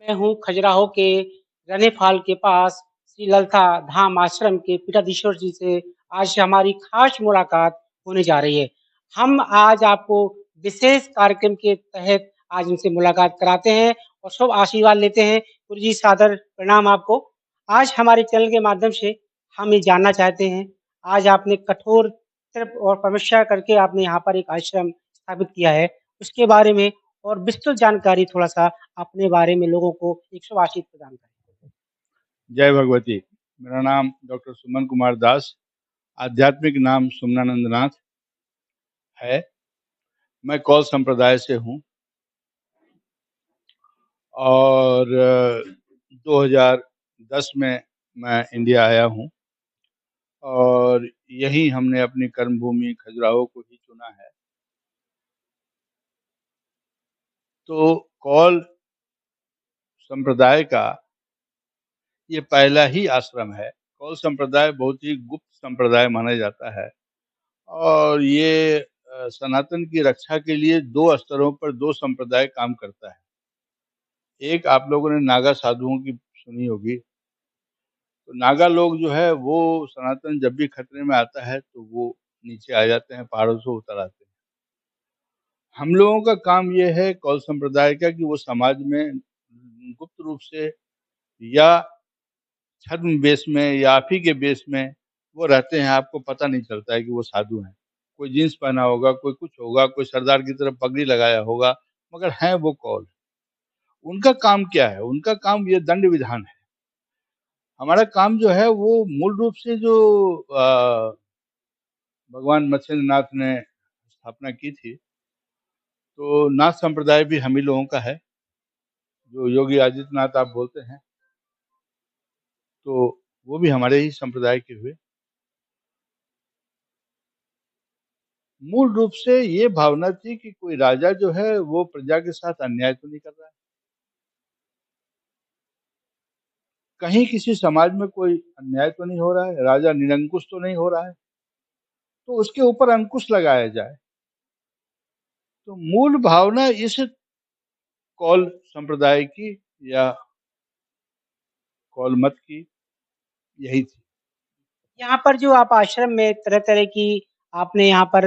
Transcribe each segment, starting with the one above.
मैं हूँ खजुराहो के रनेफाल के पास श्री ललता धाम आश्रम के पीठाधीश्वर जी से आज हमारी खास मुलाकात होने जा रही है। हम आज आपको विशेष कार्यक्रम के तहत आज उनसे मुलाकात कराते हैं और शुभ आशीर्वाद लेते हैं। गुरु जी सादर प्रणाम आपको। आज हमारे चैनल के माध्यम से हम ये जानना चाहते हैं, आज आपने कठोर तप और तपस्या करके आपने यहाँ पर एक आश्रम स्थापित किया है, उसके बारे में और विस्तृत जानकारी थोड़ा-सा अपने बारे में लोगों को एक शुभाशीष प्रदान करें। जय भगवती। मेरा नाम डॉक्टर सुमन कुमार दास, आध्यात्मिक नाम सुमनानंद नाथ है। मैं कौल संप्रदाय से हूँ और 2010 में मैं इंडिया आया हूँ और यहीं हमने अपनी कर्मभूमि खजुराहो को ही चुना है। तो कौल संप्रदाय का ये पहला ही आश्रम है। कौल संप्रदाय बहुत ही गुप्त संप्रदाय माना जाता है और ये सनातन की रक्षा के लिए 2 स्तरों पर 2 संप्रदाय काम करता है। एक आप लोगों ने नागा साधुओं की सुनी होगी। तो नागा लोग जो है वो सनातन जब भी खतरे में आता है तो वो नीचे आ जाते हैं, पहाड़ों से उतर आते हैं। हम लोगों का काम ये है कौल संप्रदाय का कि वो समाज में गुप्त रूप से या छद्म वेश में या आप ही के वेश में वो रहते हैं। आपको पता नहीं चलता है कि वो साधु हैं। कोई जीन्स पहना होगा, कोई कुछ होगा, कोई सरदार की तरह पगड़ी लगाया होगा, मगर हैं वो कौल। उनका काम क्या है? उनका काम ये दंड विधान है। हमारा काम जो है वो मूल रूप से जो भगवान मत्स्येंद्रनाथ ने स्थापना की थी, तो नाथ संप्रदाय भी हम ही लोगों का है, जो योगी आदित्यनाथ आप बोलते हैं, तो वो भी हमारे ही संप्रदाय के हुए। मूल रूप से ये भावना थी कि कोई राजा जो है वो प्रजा के साथ अन्याय तो नहीं कर रहा है। कहीं किसी समाज में कोई अन्याय तो नहीं हो रहा है, राजा निरंकुश तो नहीं हो रहा है, तो उसके ऊपर अंकुश लगाया जाए। तो मूल भावना इस कौल संप्रदाय की या कौल मत की यही थी। यहाँ पर जो आप आश्रम में तरह-तरह की आपने यहाँ पर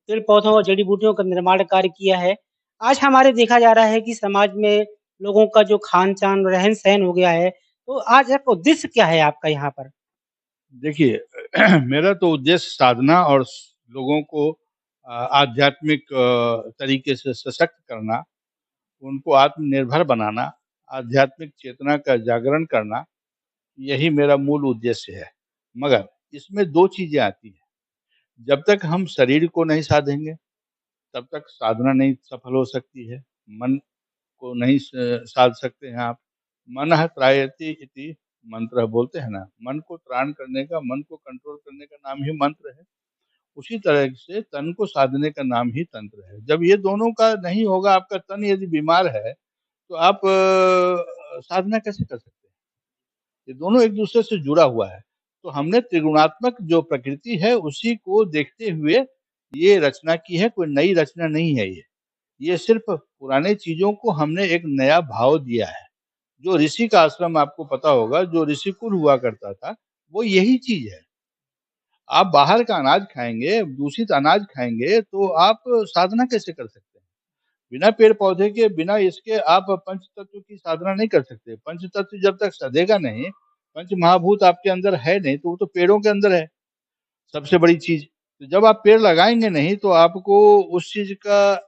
पेड़-पौधों और जड़ी-बूटियों का निर्माण कार्य किया है। आज हमारे देखा जा रहा है कि समाज में लोगों का जो खान-चान, रहन-सहन हो गया है, तो आज आपका उद्देश्य क्या है आपका यहाँ पर? देखिए मेरा तो उद्देश्य साधना और लोगों को आध्यात्मिक तरीके से सशक्त करना, उनको आत्मनिर्भर बनाना, आध्यात्मिक चेतना का जागरण करना, यही मेरा मूल उद्देश्य है। मगर इसमें 2 चीज़ें आती हैं। जब तक हम शरीर को नहीं साधेंगे, तब तक साधना नहीं सफल हो सकती है। मन को नहीं साध सकते हैं आप। मनः त्रायते इति मंत्र बोलते हैं ना, मन को त्राण करने का, मन को कंट्रोल करने का नाम ही मंत्र है। उसी तरह से तन को साधने का नाम ही तंत्र है। जब ये दोनों का नहीं होगा, आपका तन यदि बीमार है, तो आप साधना कैसे कर सकते हैं? ये दोनों एक दूसरे से जुड़ा हुआ है। तो हमने त्रिगुणात्मक जो प्रकृति है उसी को देखते हुए ये रचना की है, कोई नई रचना नहीं है ये। ये सिर्फ पुराने चीज़ों को हमने एक नया भाव दिया है। जो ऋषि का आश्रम आपको पता होगा, जो ऋषिकुल हुआ करता था, वो यही चीज़ है। आप बाहर का अनाज खाएँगे, दूषित अनाज खाएँगे, तो आप साधना कैसे कर सकते हैं? बिना पेड़-पौधे के, बिना इसके आप पंच तत्व की साधना नहीं कर सकते। पंच तत्व जब तक सधेगा नहीं, पंच महाभूत आपके अंदर है नहीं, तो वो तो पेड़ों के अंदर है, सबसे बड़ी चीज़। तो जब आप पेड़ लगाएँगे नहीं, तो आपको उस चीज़ का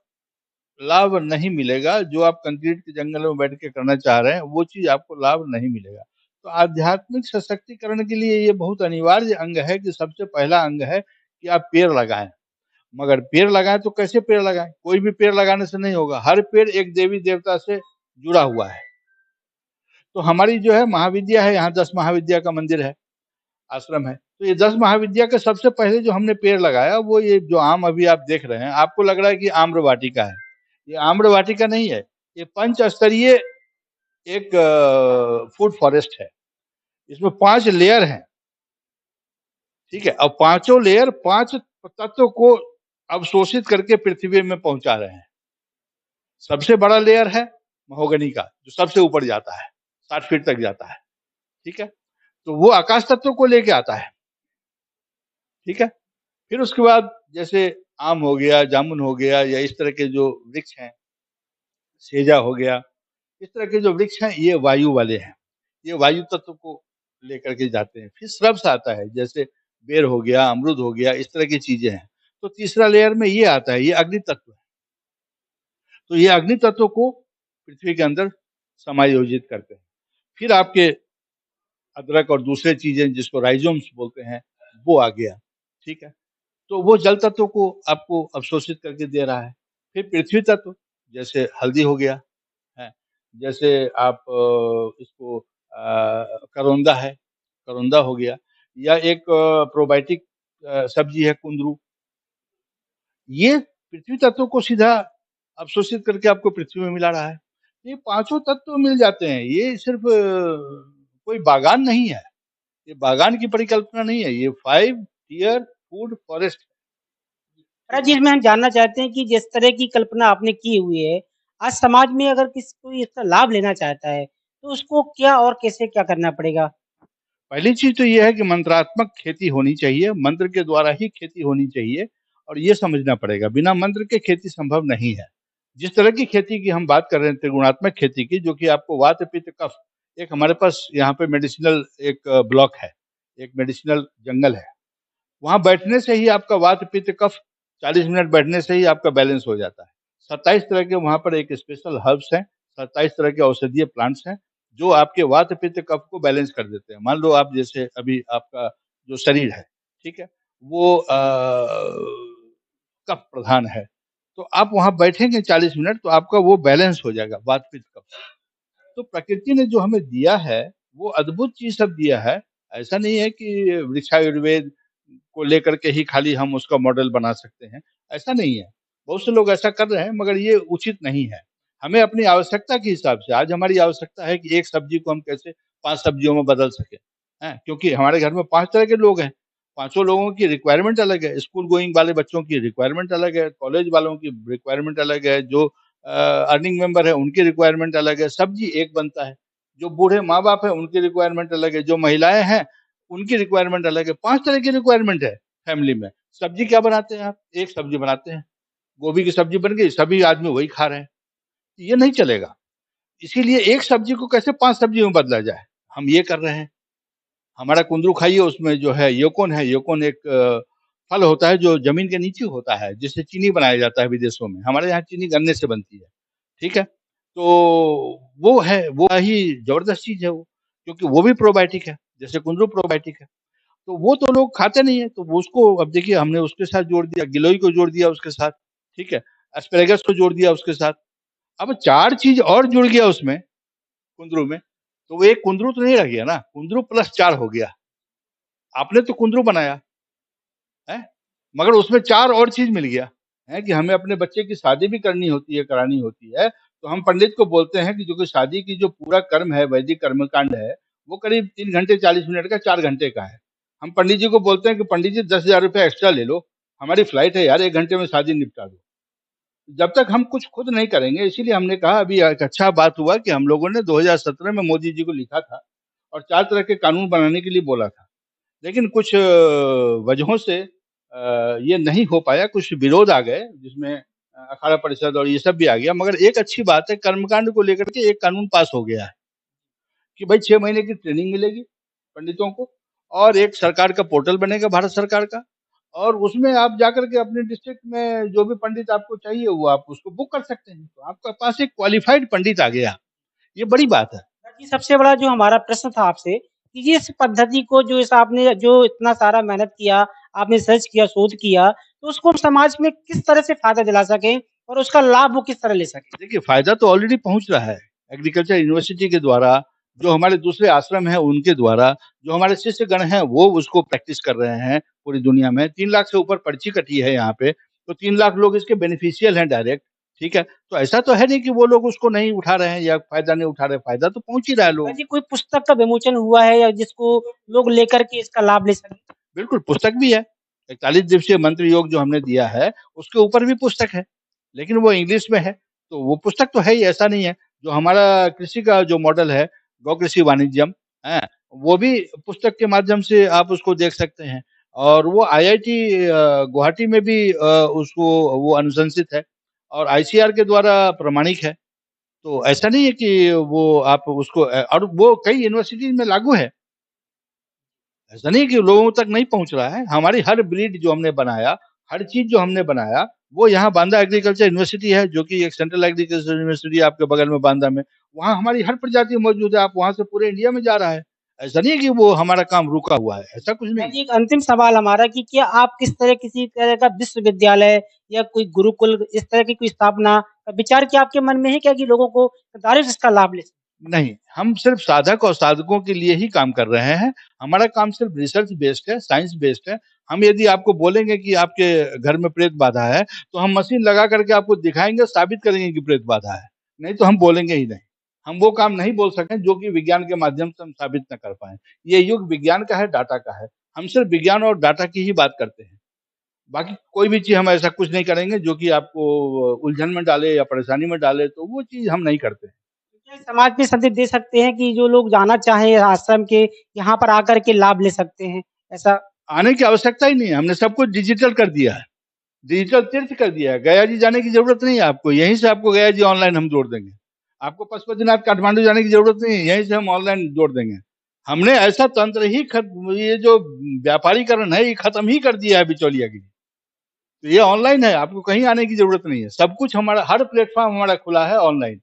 लाभ नहीं मिलेगा, जो आप कंक्रीट के जंगल में बैठ के करना चाह रहे हैं, वो चीज़ आपको लाभ नहीं मिलेगा। तो आध्यात्मिक सशक्तिकरण के लिए ये बहुत अनिवार्य अंग है कि सबसे पहला अंग है कि आप पेड़ लगाएँ। मगर पेड़ लगाएँ तो कैसे पेड़ लगाएँ? कोई भी पेड़ लगाने से नहीं होगा, हर पेड़ एक देवी-देवता से जुड़ा हुआ है। तो हमारी जो है महाविद्या है, यहाँ 10 महाविद्या का मंदिर है, आश्रम है। तो ये 10 महाविद्या के सबसे पहले जो हमने पेड़ लगाया, वो ये जो आम अभी आप देख रहे हैं, आपको लग रहा है कि आम्र वाटिका है। ये आम्र वाटिका नहीं है, ये पंच स्तरीय एक फूड फॉरेस्ट है। इसमें 5 लेयर हैं, ठीक है? और पाँचों लेयर 5 तत्व को अवशोषित करके पृथ्वी में पहुँचा रहे हैं। सबसे बड़ा लेयर है महोगनी का, जो सबसे ऊपर जाता है, 60 फीट तक जाता है, ठीक है? तो वो आकाश तत्व को लेके आता है, ठीक है? फिर उसके बाद जैसे आम हो गया, जामुन हो गया या इस तरह के जो वृक्ष हैं, सेजा हो गया, इस तरह के जो वृक्ष हैं ये वायु वाले हैं। ये वायु तत्व को लेकर के जाते हैं। फिर श्रब्स आता है, जैसे बेर हो गया, अमरूद हो गया, इस तरह की चीज़ें हैं। तो तीसरा लेयर में ये आता है, ये अग्नि तत्व है। तो ये अग्नि तत्व को पृथ्वी के अंदर समायोजित करते हैं। फिर आपके अदरक और दूसरे चीज़ें जिसको राइज़ोम्स बोलते हैं, वो आ गया, ठीक है? तो वो जल तत्व को आपको अवशोषित करके दे रहा है। फिर पृथ्वी तत्व, जैसे हल्दी हो गया, हैं? जैसे आप इसको करौंदा है, करौंदा हो गया या एक प्रोबायोटिक सब्ज़ी है कुंदरू। ये पृथ्वी तत्व को सीधा अवशोषित करके आपको पृथ्वी में मिला रहा है। ये पाँचों तत्व मिल जाते हैं, ये सिर्फ़ कोई बागान नहीं है, ये बागान की परिकल्पना नहीं है, ये 5 टियर फूड फॉरेस्ट है। महाराज जी, इसमें हम जानना चाहते हैं कि जिस तरह की कल्पना आपने की हुई है, आज समाज में अगर किसी कोई इसका लाभ लेना चाहता है, तो उसको क्या और कैसे क्या करना पड़ेगा? पहली चीज़ तो ये है कि मंत्रात्मक खेती होनी चाहिए, मंत्र के द्वारा ही खेती होनी चाहिए और ये समझना पड़ेगा, बिना मंत्र के खेती संभव नहीं है। जिस तरह की खेती की हम बात कर रहे हैं त्रिगुणात्मक खेती की, जो कि आपको वात, पित्त, कफ, एक हमारे पास यहाँ पे मेडिसिनल एक ब्लॉक है, एक मेडिसिनल जंगल है। वहाँ बैठने से ही आपका वात, पित्त, कफ 40 मिनट बैठने से ही आपका बैलेंस हो जाता है। 27 तरह के वहाँ पर एक स्पेशल हर्ब्स हैं, 27 तरह के औषधीय प्लांट्स हैं, जो आपके वात, पित्त, कफ को बैलेंस कर देते हैं। मान लो आप जैसे अभी आपका जो शरीर है, ठीक है? वो कफ प्रधान है, तो आप वहाँ बैठेंगे 40 मिनट तो आपका वो बैलेंस हो जाएगा वात, पित्त, कफ। तो प्रकृति ने जो हमें दिया है, वो अद्भुत चीज़ सब दिया है। ऐसा नहीं है कि वृक्षायुर्वेद को लेकर के ही खाली हम उसका मॉडल बना सकते हैं, ऐसा नहीं है। बहुत से लोग ऐसा कर रहे हैं मगर ये उचित नहीं है। हमें अपनी आवश्यकता के हिसाब से आज हमारी आवश्यकता है कि एक सब्ज़ी को हम कैसे 5 सब्जियों में बदल सकें, हैं? क्योंकि हमारे घर में 5 तरह के लोग हैं, पाँचों लोगों की रिक्वायरमेंट अलग है। स्कूल गोइंग वाले बच्चों की रिक्वायरमेंट अलग है, कॉलेज वालों की रिक्वायरमेंट अलग है, जो अर्निंग मेंबर है उनकी रिक्वायरमेंट अलग है, सब्ज़ी एक बनता है। जो बूढ़े माँ-बाप हैं उनकी रिक्वायरमेंट अलग है, जो महिलाएँ हैं उनकी रिक्वायरमेंट अलग है, 5 तरह की रिक्वायरमेंट है फैमिली में। सब्ज़ी क्या बनाते हैं आप? एक सब्ज़ी बनाते हैं, गोभी की सब्ज़ी बन गई, सभी आदमी वही खा रहे हैं। ये नहीं चलेगा। इसीलिए एक सब्ज़ी को कैसे 5 सब्ज़ियों में बदला जाए, हम ये कर रहे हैं। हमारा कुंदरू खाइए उसमें जो है योकोन है, योकोन एक फल होता है जो ज़मीन के नीचे होता है, जिससे चीनी बनाया जाता है विदेशों में। हमारे यहाँ चीनी गन्ने से बनती है, ठीक है? तो वो है, वो ही ज़बरदस्त चीज़ है वो, क्योंकि वो भी प्रोबायोटिक है, जैसे कुंदरू प्रोबायोटिक है। तो वो तो लोग खाते नहीं है, तो वो उसको अब देखिए हमने उसके साथ जोड़ दिया, गिलोय को जोड़ दिया उसके साथ, ठीक है? एस्पैरागस को जोड़ दिया उसके साथ। अब 4 चीज़ और जुड़ गया उसमें, कुंदरू में, तो वो एक कुंदरू तो नहीं रह गया ना, कुंदरू प्लस 4 हो गया। आपने तो कुंदरू बनाया, हैं? मगर उसमें 4 और चीज़ मिल गया, हैं कि हमें अपने बच्चे की शादी भी करनी होती है, करानी होती है, तो हम पंडित को बोलते हैं कि जो कि शादी की जो पूरा कर्म है, वैदिक कर्मकांड है, वो करीब 3 घंटे 40 मिनट का 4 घंटे का है। हम पंडित जी को बोलते हैं कि पंडित जी 10,000 रुपए एक्स्ट्रा ले लो, हमारी फ्लाइट है यार, 1 घंटे में शादी निपटा दो। जब तक हम कुछ खुद नहीं करेंगे इसीलिए हमने कहा अभी एक अच्छा बात हुआ कि हम लोगों ने 2017 में मोदी जी को लिखा था और 4 तरह के कानून बनाने के लिए बोला था। लेकिन कुछ वजहों से ये नहीं हो पाया, कुछ विरोध आ गए जिसमें अखाड़ा परिषद और ये सब भी आ गया। मगर एक अच्छी बात है कर्मकांड को लेकर के एक कानून पास हो गया है कि भाई 6 महीने की ट्रेनिंग मिलेगी पंडितों को और एक सरकार का पोर्टल बनेगा भारत सरकार का और उसमें आप जाकर के अपने डिस्ट्रिक्ट में जो भी पंडित आपको चाहिए वो आप उसको बुक कर सकते हैं। तो आपके पास एक क्वालिफाइड पंडित आ गया, ये बड़ी बात है। जी, सबसे बड़ा जो हमारा प्रश्न था आपसे कि जिस पद्धति को जो इस आपने जो इतना सारा मेहनत किया, आपने सर्च किया, शोध किया, तो उसको हम समाज में किस तरह से फ़ायदा दिला सकें और उसका लाभ वो किस तरह ले सकें? देखिए फ़ायदा तो ऑलरेडी पहुँच रहा है। एग्रीकल्चर यूनिवर्सिटी के द्वारा, जो हमारे दूसरे आश्रम हैं उनके द्वारा, जो हमारे शिष्यगण हैं वो उसको प्रैक्टिस कर रहे हैं पूरी दुनिया में। 3 लाख से ऊपर पर्ची कटी है यहाँ पे, तो 3 लाख लोग इसके बेनिफिशियल हैं डायरेक्ट, ठीक है? तो ऐसा तो है नहीं कि वो लोग उसको नहीं उठा रहे हैं या फ़ायदा नहीं उठा रहे हैं, फ़ायदा तो पहुँच ही रहा है लोगों जी, को। कोई पुस्तक का विमोचन हुआ है या जिसको लोग लेकर के इसका लाभ ले सकें? बिल्कुल, पुस्तक भी है। 41 दिवसीय मंत्र योग जो हमने दिया है, उसके ऊपर भी पुस्तक है, लेकिन वो इंग्लिश में है, तो वो पुस्तक तो है ही, ऐसा नहीं है। जो हमारा कृषि का जो मॉडल है, गौ कृषि वाणिज्यम, हैं? वो भी पुस्तक के माध्यम से आप उसको देख सकते हैं और वो आईआईटी गुवाहाटी में भी उसको वो अनुशंसित है और आईसीआर के द्वारा प्रमाणिक है। तो ऐसा नहीं है कि वो आप उसको और वो कई यूनिवर्सिटीज़ में लागू है। ऐसा नहीं कि लोगों तक नहीं पहुँच रहा है, हमारी हर ब्रीड जो हमने बनाया, हर चीज़ जो हमने बनाया, वो यहाँ बांदा एग्रीकल्चर यूनिवर्सिटी है, जो कि एक सेंट्रल एग्रीकल्चर यूनिवर्सिटी है आपके बगल में बांदा में। वहाँ हमारी हर प्रजाति मौजूद है, आप वहाँ से पूरे इंडिया में जा रहा है। ऐसा नहीं है कि वो हमारा काम रुका हुआ है, ऐसा कुछ नहीं है। जी, एक अंतिम सवाल हमारा कि क्या आप किसी तरह का विश्वविद्यालय या कोई गुरुकुल इस तरह की कोई स्थापना का विचार क्या आपके मन में है क्या कि लोगों को डायरेक्ट इसका लाभ ले सकें? नहीं, हम सिर्फ़ साधक और साधकों के लिए ही काम कर रहे हैं। हमारा काम सिर्फ़ रिसर्च बेस्ड है, साइंस बेस्ड है। हम यदि आपको बोलेंगे कि आपके घर में प्रेत बाधा है, तो हम मशीन लगा कर के आपको दिखाएँगे, साबित करेंगे कि प्रेत बाधा है। नहीं तो हम बोलेंगे ही नहीं। हम वो काम नहीं बोल सकते जो कि विज्ञान के माध्यम से हम साबित ना कर पाएँ। ये युग विज्ञान का है, डाटा का है। हम सिर्फ़ विज्ञान और डाटा की ही बात करते हैं। बाकी कोई भी चीज़ हम ऐसा कुछ नहीं करेंगे जो कि आपको उलझन में डाले या परेशानी में डाले, तो वो चीज़ हम नहीं करते हैं। क्या समाज में संदेश दे सकते हैं कि जो लोग जाना चाहें आश्रम के यहाँ पर आकर के लाभ ले सकते हैं, ऐसा? आने की आवश्यकता ही नहीं है, हमने सब कुछ डिजिटल कर दिया है। डिजिटल तीर्थ कर दिया है, गया जी जाने की ज़रूरत नहीं है आपको, यहीं से आपको गया जी ऑनलाइन हम जोड़ देंगे। आपको पशुपतिनाथ काठमांडू जाने की ज़रूरत नहीं है, यहीं से हम ऑनलाइन जोड़ देंगे। हमने ऐसा तंत्र ही ये जो व्यापारीकरण है, ये खत्म ही कर दिया है बिचौलियागिरी। तो ये ऑनलाइन है, आपको कहीं आने की ज़रूरत नहीं है। सब कुछ हमारा हर प्लेटफ़ॉर्म हमारा खुला है ऑनलाइन।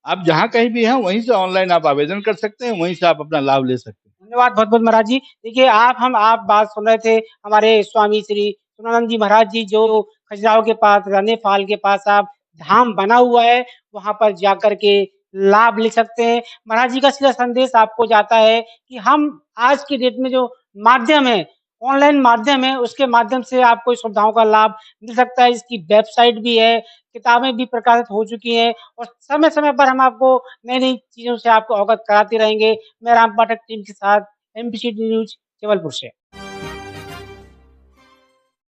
आप जहाँ कहीं भी हैं, वहीं से ऑनलाइन आप आवेदन कर सकते हैं, वहीं से आप अपना लाभ ले सकते हैं। धन्यवाद बहुत-बहुत महाराज जी। देखिए आप बात सुन रहे थे हमारे स्वामी श्री सुनानंद जी महाराज जी जो खजुराहो के पास रने फाल के पास आप धाम बना हुआ है, वहाँ पर जाकर के लाभ ले सकते हैं। महाराज जी का सीधा संदेश आपको जाता है कि हम आज की डेट में जो माध्यम है, ऑनलाइन माध्यम है, उसके माध्यम से आपको इस सुविधाओं का लाभ मिल सकता है। इसकी वेबसाइट भी है, किताबें भी प्रकाशित हो चुकी हैं और समय-समय पर हम आपको नई-नई चीज़ों से आपको अवगत कराते रहेंगे। मैं राम पाठक टीम के साथ एमबीसी न्यूज़ जबलपुर से।